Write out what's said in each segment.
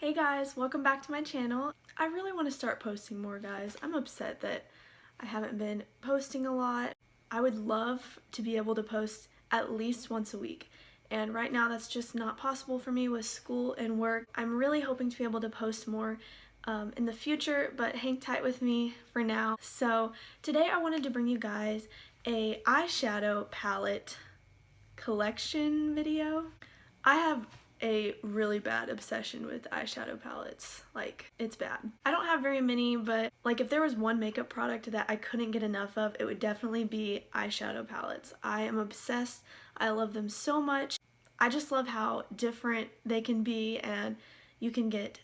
Hey guys, welcome back to my channel. I really want to start posting more, guys. I'm upset that I haven't been posting a lot. I would love to be able to post at least once a week, and right now that's just not possible for me with school and work. I'm really hoping to be able to post more in the future, but hang tight with me for now. So today I wanted to bring you guys a eyeshadow palette collection video. I have a really bad obsession with eyeshadow palettes. Like, it's bad. I don't have very many, but like if there was one makeup product that I couldn't get enough of, it would definitely be eyeshadow palettes. I am obsessed. I love them so much. I just love how different they can be, and you can get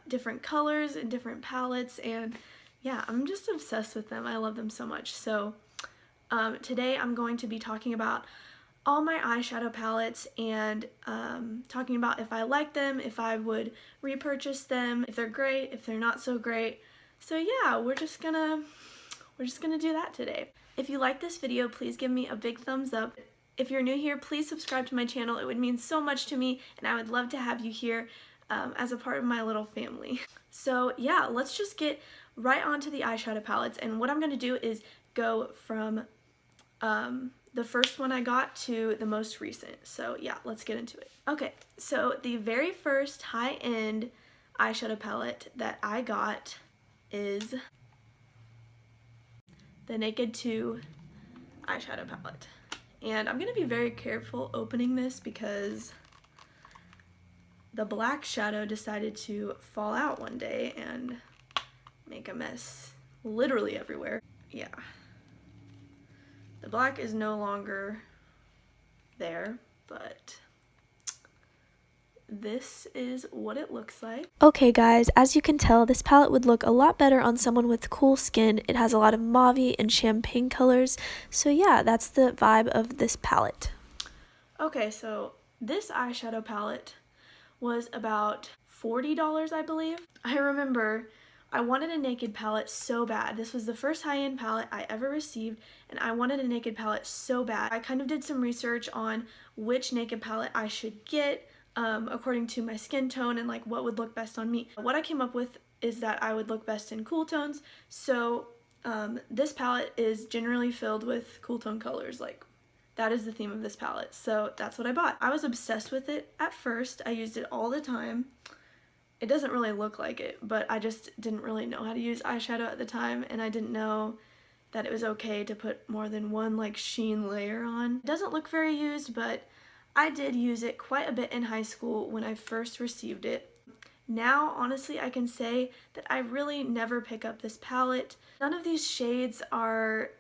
different colors and different palettes, and yeah, I'm just obsessed with them. I love them so much. So today I'm going to be talking about all my eyeshadow palettes and talking about if I like them, if I would repurchase them, if they're great, if they're not so great. So yeah, we're just gonna do that today. If you like this video, please give me a big thumbs up. If you're new here, please subscribe to my channel. It would mean so much to me, and I would love to have you here as a part of my little family. So yeah, let's just get right onto the eyeshadow palettes, and what I'm gonna do is go from the first one I got to the most recent. So yeah, let's get into it. Okay, so the very first high-end eyeshadow palette that I got is the Naked 2 eyeshadow palette. And I'm going to be very careful opening this because the black shadow decided to fall out one day and make a mess literally everywhere. Yeah. The black is no longer there, but this is what it looks like. Okay guys, as you can tell, this palette would look a lot better on someone with cool skin. It has a lot of mauve and champagne colors, so yeah, that's the vibe of this palette. Okay, so this eyeshadow palette was about $40, I believe. I remember I wanted a Naked palette so bad. This was the first high-end palette I ever received, and I wanted a Naked palette so bad. I kind of did some research on which Naked palette I should get according to my skin tone and like what would look best on me. What I came up with is that I would look best in cool tones, so this palette is generally filled with cool tone colors. Like, that is the theme of this palette, so that's what I bought. I was obsessed with it at first. I used it all the time. It doesn't really look like it, but I just didn't really know how to use eyeshadow at the time, and I didn't know that it was okay to put more than one like sheen layer on. It doesn't look very used, but I did use it quite a bit in high school when I first received it. Now, honestly, I can say that I really never pick up this palette. None of these shades are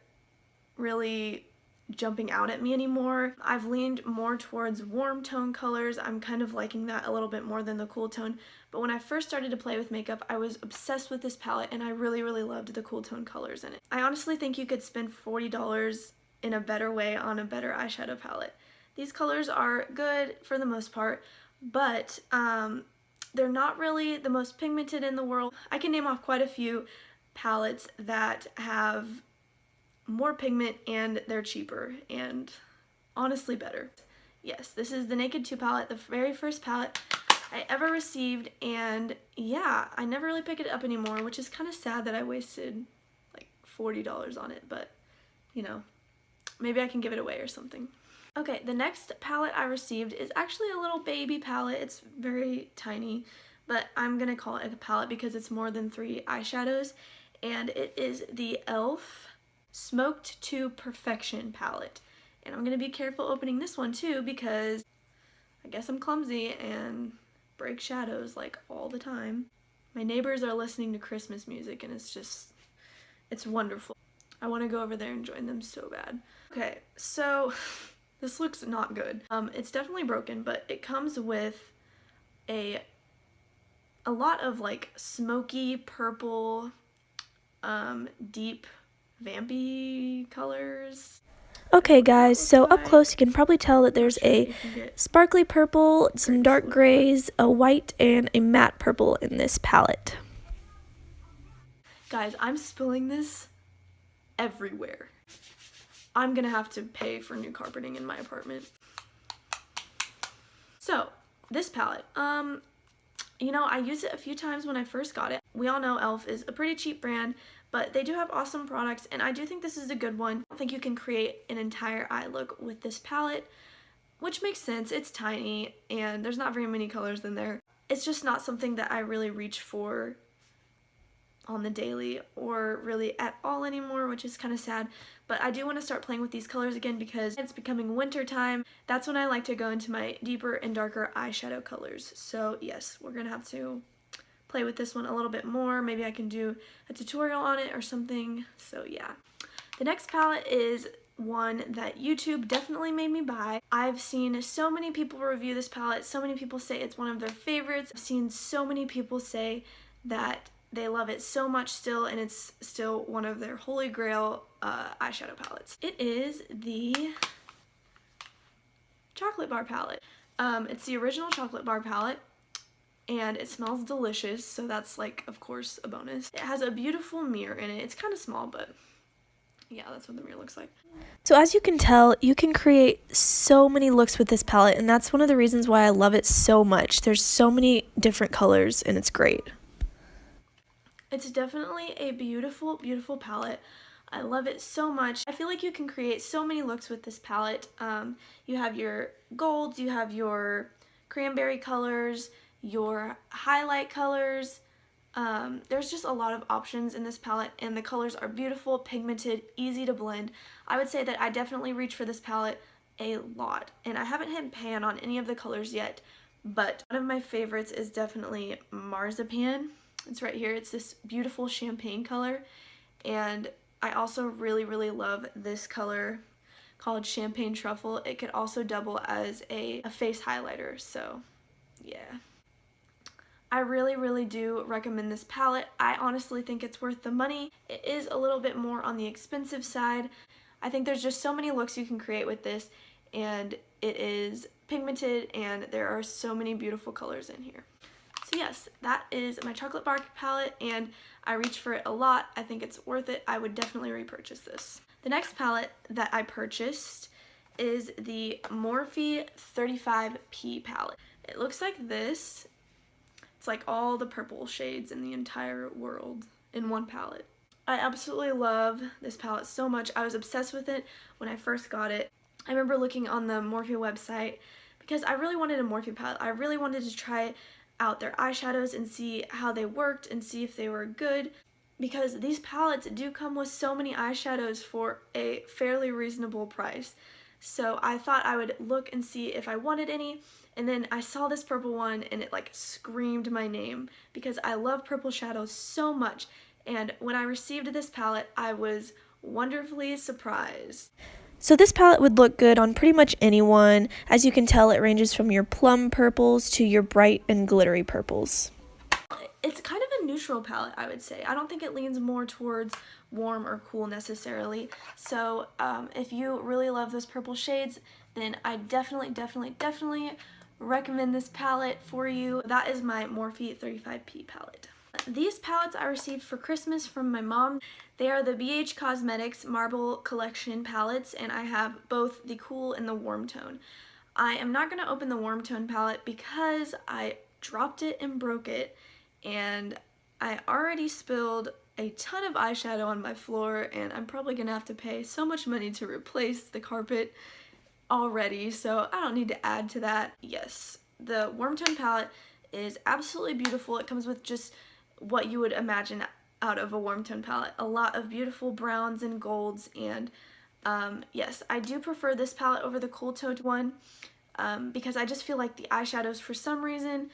really jumping out at me anymore. I've leaned more towards warm tone colors. I'm kind of liking that a little bit more than the cool tone, but when I first started to play with makeup, I was obsessed with this palette, and I really loved the cool tone colors in it. I honestly think you could spend $40 in a better way on a better eyeshadow palette. These colors are good for the most part, but they're not really the most pigmented in the world. I can name off quite a few palettes that have more pigment and they're cheaper and honestly better. Yes, this is the Naked 2 palette, the very first palette I ever received, and yeah, I never really pick it up anymore, which is kind of sad that I wasted like $40 on it, but you know, maybe I can give it away or something. Okay, the next palette I received is actually a little baby palette. It's very tiny, but I'm gonna call it a palette because it's more than 3 eyeshadows, and it is the e.l.f. Smoked to Perfection palette. And I'm going to be careful opening this one too because I guess I'm clumsy and break shadows like all the time. My neighbors are listening to Christmas music, and it's wonderful. I want to go over there and join them so bad. Okay, so this looks not good. It's definitely broken, but it comes with a lot of like smoky purple, deep vampy colors. Okay guys, so up close you can probably tell that there's a sparkly purple, some dark grays, a white, and a matte purple in this palette. Guys, I'm spilling this everywhere. I'm gonna have to pay for new carpeting in my apartment. So, this palette, You know, I used it a few times when I first got it. We all know e.l.f. is a pretty cheap brand, but they do have awesome products, and I do think this is a good one. I think you can create an entire eye look with this palette, which makes sense. It's tiny, and there's not very many colors in there. It's just not something that I really reach for on the daily or really at all anymore, which is kind of sad. But I do want to start playing with these colors again because it's becoming winter time. That's when I like to go into my deeper and darker eyeshadow colors. So yes, we're gonna have to play with this one a little bit more. Maybe I can do a tutorial on it or something. So yeah. The next palette is one that YouTube definitely made me buy. I've seen so many people review this palette. So many people say it's one of their favorites. I've seen so many people say that they love it so much still, and it's still one of their holy grail eyeshadow palettes. It is the chocolate bar palette. It's the original chocolate bar palette, and it smells delicious, so that's like, of course, a bonus. It has a beautiful mirror in it. It's kind of small, but yeah, that's what the mirror looks like. So as you can tell, you can create so many looks with this palette, and that's one of the reasons why I love it so much. There's so many different colors, and it's great. It's definitely a beautiful, beautiful palette. I love it so much. I feel like you can create so many looks with this palette. You have your golds, you have your cranberry colors, your highlight colors. There's just a lot of options in this palette, and the colors are beautiful, pigmented, easy to blend. I would say that I definitely reach for this palette a lot, and I haven't hit pan on any of the colors yet, but one of my favorites is definitely Marzipan. It's right here. It's this beautiful champagne color, and I also really, really love this color called Champagne Truffle. It could also double as a face highlighter, so yeah. I really, really do recommend this palette. I honestly think it's worth the money. It is a little bit more on the expensive side. I think there's just so many looks you can create with this, and it is pigmented, and there are so many beautiful colors in here. So yes, that is my chocolate bar palette, and I reach for it a lot. I think it's worth it. I would definitely repurchase this. The next palette that I purchased is the Morphe 35P palette. It looks like this. It's like all the purple shades in the entire world in one palette. I absolutely love this palette so much. I was obsessed with it when I first got it. I remember looking on the Morphe website because I really wanted a Morphe palette. I really wanted to try out their eyeshadows and see how they worked and see if they were good, because these palettes do come with so many eyeshadows for a fairly reasonable price. So I thought I would look and see if I wanted any, and then I saw this purple one and it like screamed my name because I love purple shadows so much, and when I received this palette I was wonderfully surprised. So this palette would look good on pretty much anyone. As you can tell, it ranges from your plum purples to your bright and glittery purples. It's kind of a neutral palette, I would say. I don't think it leans more towards warm or cool necessarily. So if you really love those purple shades, then I definitely recommend this palette for you. That is my Morphe 35P palette. These palettes I received for Christmas from my mom. They are the BH Cosmetics Marble Collection palettes, and I have both the cool and the warm tone. I am not going to open the warm tone palette because I dropped it and broke it, and I already spilled a ton of eyeshadow on my floor, and I'm probably going to have to pay so much money to replace the carpet already, so I don't need to add to that. Yes, the warm tone palette is absolutely beautiful. It comes with just what you would imagine out of a warm tone palette. A lot of beautiful browns and golds, and yes, I do prefer this palette over the cool toned one because I just feel like the eyeshadows for some reason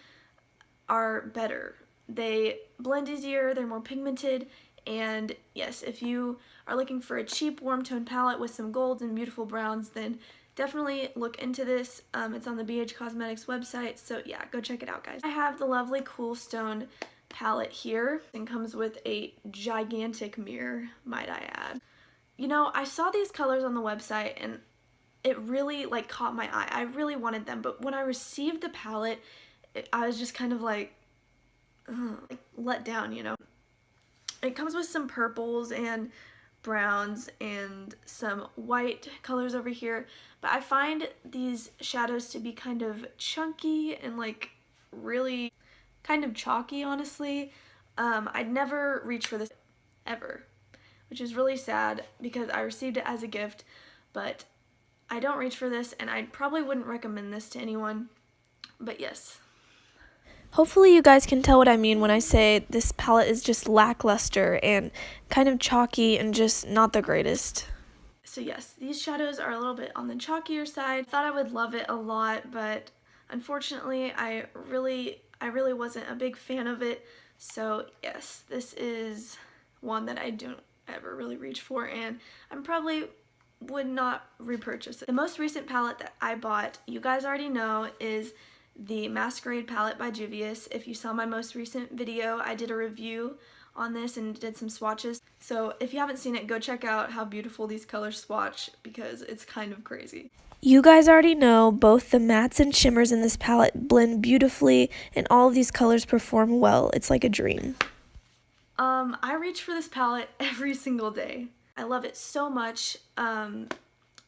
are better. They blend easier, they're more pigmented, and yes, if you are looking for a cheap warm tone palette with some golds and beautiful browns, then definitely look into this. It's on the BH Cosmetics website, so yeah, go check it out, guys. I have the lovely Cool Stone palette here, and comes with a gigantic mirror, might I add. You know, I saw these colors on the website and it really like caught my eye. I really wanted them, but when I received the palette, I was just kind of like let down, you know. It comes with some purples and browns and some white colors over here, but I find these shadows to be kind of chunky and like really kind of chalky, honestly. I'd never reach for this ever, which is really sad because I received it as a gift, but I don't reach for this, and I probably wouldn't recommend this to anyone, but yes. Hopefully you guys can tell what I mean when I say this palette is just lackluster and kind of chalky and just not the greatest. So yes, these shadows are a little bit on the chalkier side. I thought I would love it a lot, but unfortunately I really wasn't a big fan of it. So yes, this is one that I don't ever really reach for, and I'm probably would not repurchase it. The most recent palette that I bought, you guys already know, is the Masquerade palette by Dubious. If you saw my most recent video, I did a review on this and did some swatches. So if you haven't seen it, go check out how beautiful these colors swatch because it's kind of crazy. You guys already know both the mattes and shimmers in this palette blend beautifully and all of these colors perform well. It's like a dream. I reach for this palette every single day. I love it so much.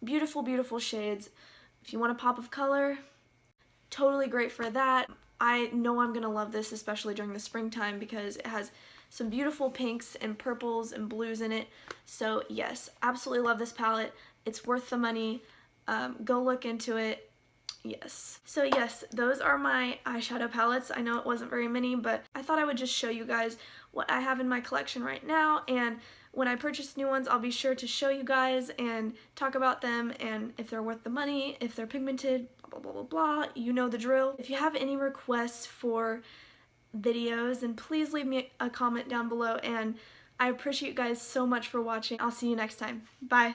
Beautiful, beautiful shades. If you want a pop of color, totally great for that. I know I'm gonna love this, especially during the springtime, because it has some beautiful pinks and purples and blues in it. So yes, absolutely love this palette. It's worth the money. Go look into it. Yes. So yes, those are my eyeshadow palettes. I know it wasn't very many, but I thought I would just show you guys what I have in my collection right now, and when I purchase new ones, I'll be sure to show you guys and talk about them and if they're worth the money, if they're pigmented, blah, blah, blah, blah. You know the drill. If you have any requests for videos, then please leave me a comment down below, and I appreciate you guys so much for watching. I'll see you next time. Bye.